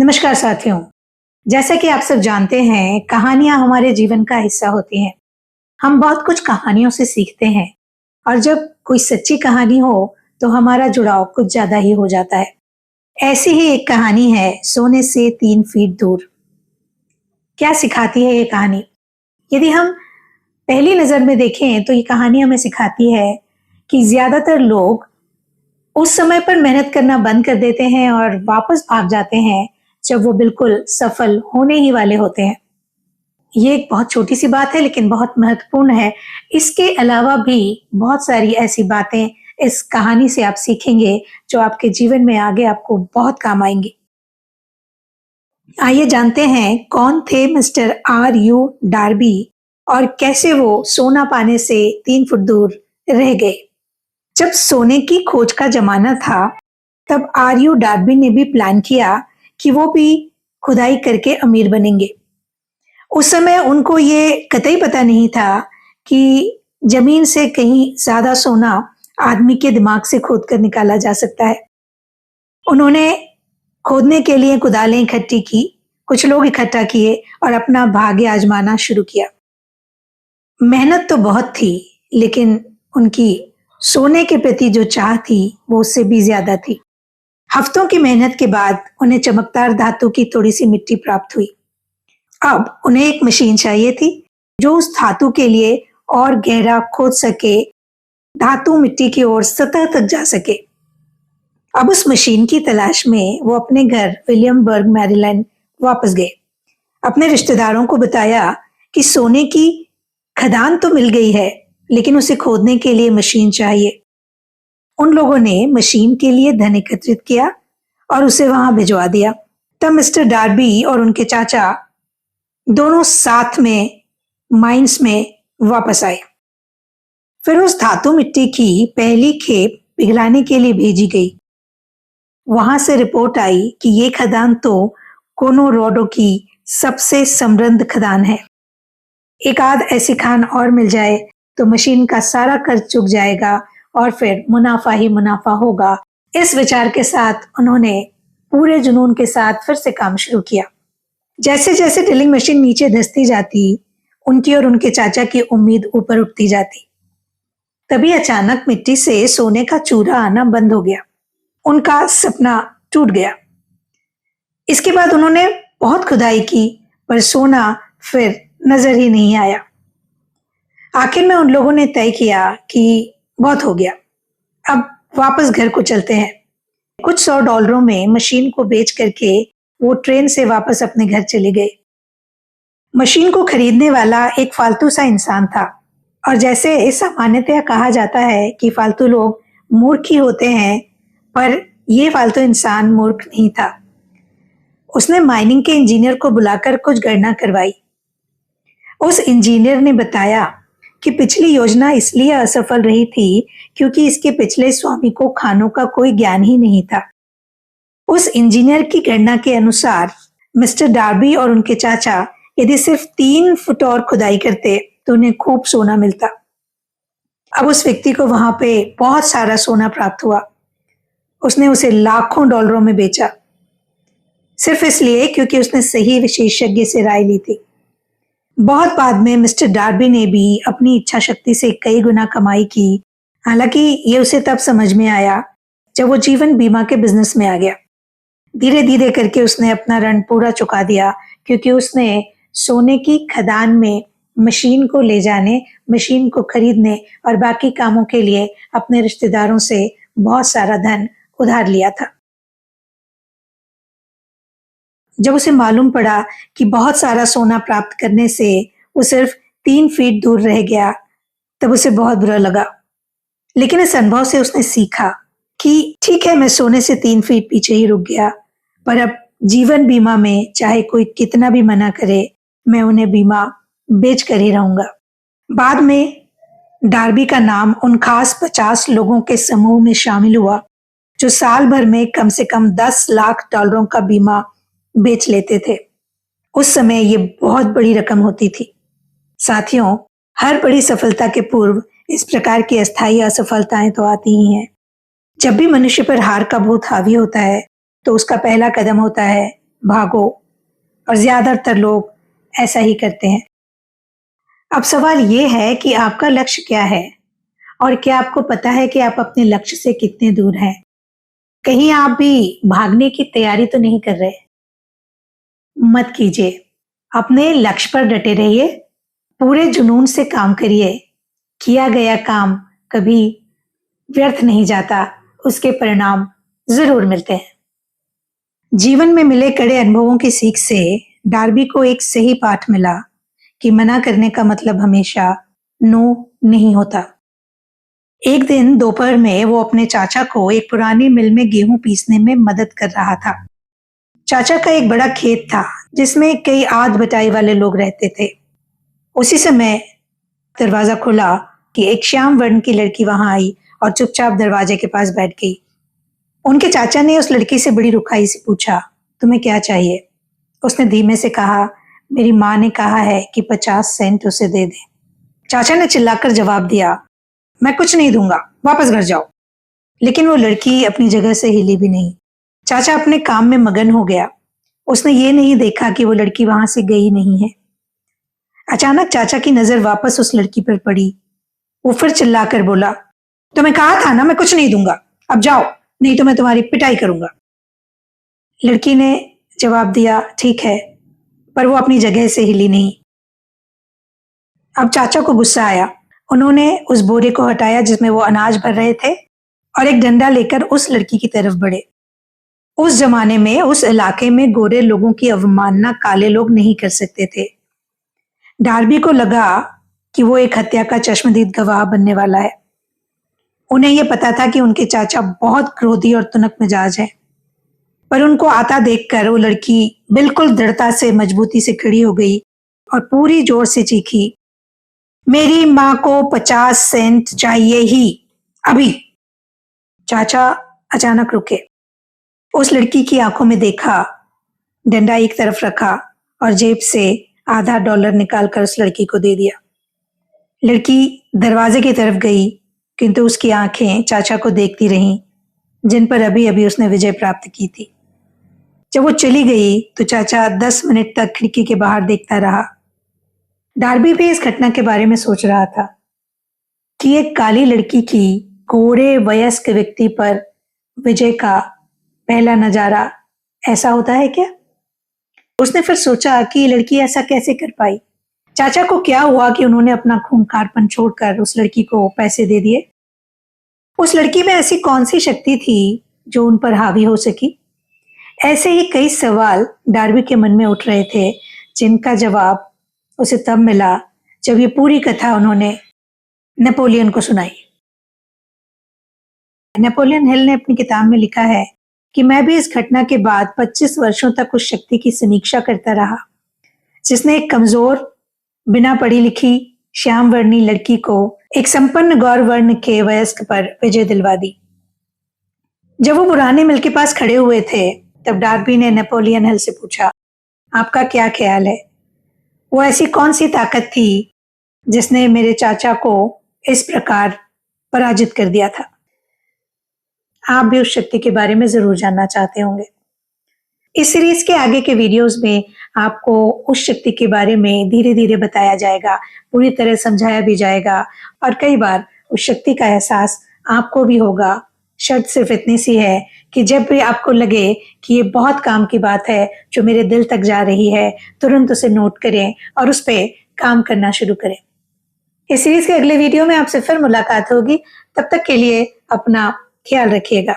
नमस्कार साथियों। जैसा कि आप सब जानते हैं, कहानियां हमारे जीवन का हिस्सा होती हैं। हम बहुत कुछ कहानियों से सीखते हैं और जब कोई सच्ची कहानी हो तो हमारा जुड़ाव कुछ ज्यादा ही हो जाता है। ऐसी ही एक कहानी है सोने से 3 फीट दूर। क्या सिखाती है ये कहानी? यदि हम पहली नजर में देखें तो ये कहानी हमें सिखाती है कि ज्यादातर लोग उस समय पर मेहनत करना बंद कर देते हैं और वापस भाग जाते हैं जब वो बिल्कुल सफल होने ही वाले होते हैं। ये एक बहुत छोटी सी बात है लेकिन बहुत महत्वपूर्ण है। इसके अलावा भी बहुत सारी ऐसी बातें इस कहानी से आप सीखेंगे जो आपके जीवन में आगे आपको बहुत काम आएंगी। आइए जानते हैं कौन थे मिस्टर आर यू डार्बी और कैसे वो सोना पाने से 3 फुट दूर रह गए। जब सोने की खोज का जमाना था तब आर यू डार्बी ने भी प्लान किया कि वो भी खुदाई करके अमीर बनेंगे। उस समय उनको ये कतई पता नहीं था कि जमीन से कहीं ज्यादा सोना आदमी के दिमाग से खोद कर निकाला जा सकता है। उन्होंने खोदने के लिए कुदालें इकट्ठी की, कुछ लोग इकट्ठा किए और अपना भाग्य आजमाना शुरू किया। मेहनत तो बहुत थी लेकिन उनकी सोने के प्रति जो चाह थी वो उससे भी ज्यादा थी। हफ्तों की मेहनत के बाद उन्हें चमकदार धातु की थोड़ी सी मिट्टी प्राप्त हुई। अब उन्हें एक मशीन चाहिए थी जो उस धातु के लिए और गहरा खोद सके, धातु मिट्टी की ओर सतह तक जा सके। अब उस मशीन की तलाश में वो अपने घर विलियमबर्ग मैरीलैंड वापस गए। अपने रिश्तेदारों को बताया कि सोने की खदान तो मिल गई है लेकिन उसे खोदने के लिए मशीन चाहिए। उन लोगों ने मशीन के लिए धन एकत्रित किया और उसे वहां भिजवा दिया। तब मिस्टर डार्बी और उनके चाचा दोनों साथ में माइंस में वापस आए। फिर उस धातु मिट्टी की पहली खेप पिघलाने के लिए भेजी गई। वहां से रिपोर्ट आई कि ये खदान तो कोलोराडो की सबसे समृद्ध खदान है। एक आध ऐसी खान और मिल जाए तो मशीन का सारा कर्ज चुक जाएगा और फिर मुनाफा ही मुनाफा होगा। इस विचार के साथ उन्होंने पूरे जुनून के साथ फिर से काम शुरू किया। जैसे जैसे ड्रिलिंग मशीन नीचे धंसती जाती, उनकी और उनके चाचा की उम्मीद ऊपर उठती जाती। तभी अचानक मिट्टी से सोने का चूरा आना बंद हो गया। उनका सपना टूट गया। इसके बाद उन्होंने बहुत खुदाई की पर सोना फिर नजर ही नहीं आया। आखिर में उन लोगों ने तय किया कि बहुत हो गया, अब वापस घर को चलते हैं। कुछ $100 में मशीन को बेच करके वो ट्रेन से वापस अपने घर चले गए। मशीन को खरीदने वाला एक फालतू सा इंसान था और जैसे सामान्यतया कहा जाता है कि फालतू लोग मूर्ख ही होते हैं, पर ये फालतू इंसान मूर्ख नहीं था। उसने माइनिंग के इंजीनियर को बुलाकर कुछ गणना करवाई। उस इंजीनियर ने बताया कि पिछली योजना इसलिए असफल रही थी क्योंकि इसके पिछले स्वामी को खानों का कोई ज्ञान ही नहीं था। उस इंजीनियर की गणना के अनुसार मिस्टर डार्बी और उनके चाचा यदि सिर्फ 3 फुट और खुदाई करते तो उन्हें खूब सोना मिलता। अब उस व्यक्ति को वहां पे बहुत सारा सोना प्राप्त हुआ। उसने उसे लाखों डॉलरों में बेचा, सिर्फ इसलिए क्योंकि उसने सही विशेषज्ञ से राय ली थी। बहुत बाद में मिस्टर डार्बी ने भी अपनी इच्छा शक्ति से कई गुना कमाई की। हालांकि ये उसे तब समझ में आया जब वो जीवन बीमा के बिजनेस में आ गया। धीरे धीरे करके उसने अपना ऋण पूरा चुका दिया क्योंकि उसने सोने की खदान में मशीन को ले जाने, मशीन को खरीदने और बाकी कामों के लिए अपने रिश्तेदारों से बहुत सारा धन उधार लिया था। जब उसे मालूम पड़ा कि बहुत सारा सोना प्राप्त करने से वो सिर्फ 3 फीट दूर रह गया, तब उसे बहुत बुरा लगा। लेकिन इस अनुभव से उसने सीखा कि ठीक है, मैं सोने से 3 फीट पीछे ही रुक गया, पर अब जीवन बीमा में चाहे कोई कितना भी मना करे, मैं उन्हें बीमा बेच कर ही रहूंगा। बाद में डार्बी का नाम उन खास 50 लोगों के समूह में शामिल हुआ जो साल भर में कम से कम $10 लाख का बीमा बेच लेते थे। उस समय ये बहुत बड़ी रकम होती थी। साथियों, हर बड़ी सफलता के पूर्व इस प्रकार की अस्थायी असफलताएं तो आती ही हैं। जब भी मनुष्य पर हार का भूत हावी होता है तो उसका पहला कदम होता है भागो, और ज्यादातर लोग ऐसा ही करते हैं। अब सवाल ये है कि आपका लक्ष्य क्या है और क्या आपको पता है कि आप अपने लक्ष्य से कितने दूर हैं? कहीं आप भी भागने की तैयारी तो नहीं कर रहे? मत कीजिए। अपने लक्ष्य पर डटे रहिए, पूरे जुनून से काम करिए। किया गया काम कभी व्यर्थ नहीं जाता, उसके परिणाम जरूर मिलते हैं। जीवन में मिले कड़े अनुभवों की सीख से डार्बी को एक सही पाठ मिला कि मना करने का मतलब हमेशा नो नहीं होता। एक दिन दोपहर में वो अपने चाचा को एक पुरानी मिल में गेहूं पीसने में मदद कर रहा था। चाचा का एक बड़ा खेत था जिसमें कई आध बटाई वाले लोग रहते थे। उसी समय दरवाजा खुला कि एक श्याम वर्ण की लड़की वहां आई और चुपचाप दरवाजे के पास बैठ गई। उनके चाचा ने उस लड़की से बड़ी रुखाई से पूछा, तुम्हें क्या चाहिए? उसने धीमे से कहा, मेरी माँ ने कहा है कि 50 सेंट उसे दे दे। चाचा ने चिल्लाकर जवाब दिया, मैं कुछ नहीं दूंगा, वापस घर जाओ। लेकिन वो लड़की अपनी जगह से हिली भी नहीं। चाचा अपने काम में मगन हो गया। उसने ये नहीं देखा कि वो लड़की वहां से गई नहीं है। अचानक चाचा की नजर वापस उस लड़की पर पड़ी। वो फिर चिल्लाकर बोला, तुम्हें कहा था ना मैं कुछ नहीं दूंगा, अब जाओ, नहीं तो मैं तुम्हारी पिटाई करूंगा। लड़की ने जवाब दिया, ठीक है, पर वो अपनी जगह से हिली नहीं। अब चाचा को गुस्सा आया। उन्होंने उस बोरे को हटाया जिसमें वो अनाज भर रहे थे और एक डंडा लेकर उस लड़की की तरफ बढ़े। उस जमाने में उस इलाके में गोरे लोगों की अवमानना काले लोग नहीं कर सकते थे। डार्बी को लगा कि वो एक हत्या का चश्मदीद गवाह बनने वाला है। उन्हें यह पता था कि उनके चाचा बहुत क्रोधी और तुनक मिजाज है, पर उनको आता देखकर वो लड़की बिल्कुल दृढ़ता से मजबूती से खड़ी हो गई और पूरी जोर से चीखी, मेरी माँ को 50 सेंट चाहिए ही, अभी। चाचा अचानक रुके। उस लड़की की आंखों में देखा, डंडा एक तरफ रखा और जेब से आधा डॉलर निकालकर उस लड़की को दे दिया। लड़की दरवाजे की तरफ गई, किंतु उसकी आंखें चाचा को देखती रहीं, जिन पर अभी अभी उसने विजय प्राप्त की थी। जब वो चली गई तो चाचा 10 मिनट तक खिड़की के बाहर देखता रहा। डार्बी भी इस घटना के बारे में सोच रहा था कि एक काली लड़की की गोरे वयस्क व्यक्ति पर विजय का पहला नजारा ऐसा होता है क्या? उसने फिर सोचा कि ये लड़की ऐसा कैसे कर पाई। चाचा को क्या हुआ कि उन्होंने अपना खूंखारपन छोड़कर उस लड़की को पैसे दे दिए? उस लड़की में ऐसी कौन सी शक्ति थी जो उन पर हावी हो सकी? ऐसे ही कई सवाल डार्बी के मन में उठ रहे थे, जिनका जवाब उसे तब मिला जब ये पूरी कथा उन्होंने नेपोलियन को सुनाई। नेपोलियन हिल ने अपनी किताब में लिखा है कि मैं भी इस घटना के बाद 25 वर्षों तक उस शक्ति की समीक्षा करता रहा जिसने एक कमजोर, बिना पढ़ी लिखी श्याम वर्णी लड़की को एक संपन्न गौर वर्ण के वयस्क पर विजय दिलवा दी। जब वो पुराने मिल के पास खड़े हुए थे तब डार्बी ने नेपोलियन हिल से पूछा, आपका क्या ख्याल है, वो ऐसी कौन सी ताकत थी जिसने मेरे चाचा को इस प्रकार पराजित कर दिया था? आप भी उस शक्ति के बारे में जरूर जानना चाहते होंगे। इस सीरीज के आगे के वीडियोस में आपको उस शक्ति के बारे में धीरे धीरे बताया जाएगा, पूरी तरह समझाया भी जाएगा और कई बार उस शक्ति का एहसास आपको भी होगा। शर्त सिर्फ इतनी सी है कि जब भी आपको लगे कि ये बहुत काम की बात है जो मेरे दिल तक जा रही है, तुरंत उसे नोट करें और उस पर काम करना शुरू करें। इस सीरीज के अगले वीडियो में आपसे फिर मुलाकात होगी। तब तक के लिए अपना ख्याल रखिएगा।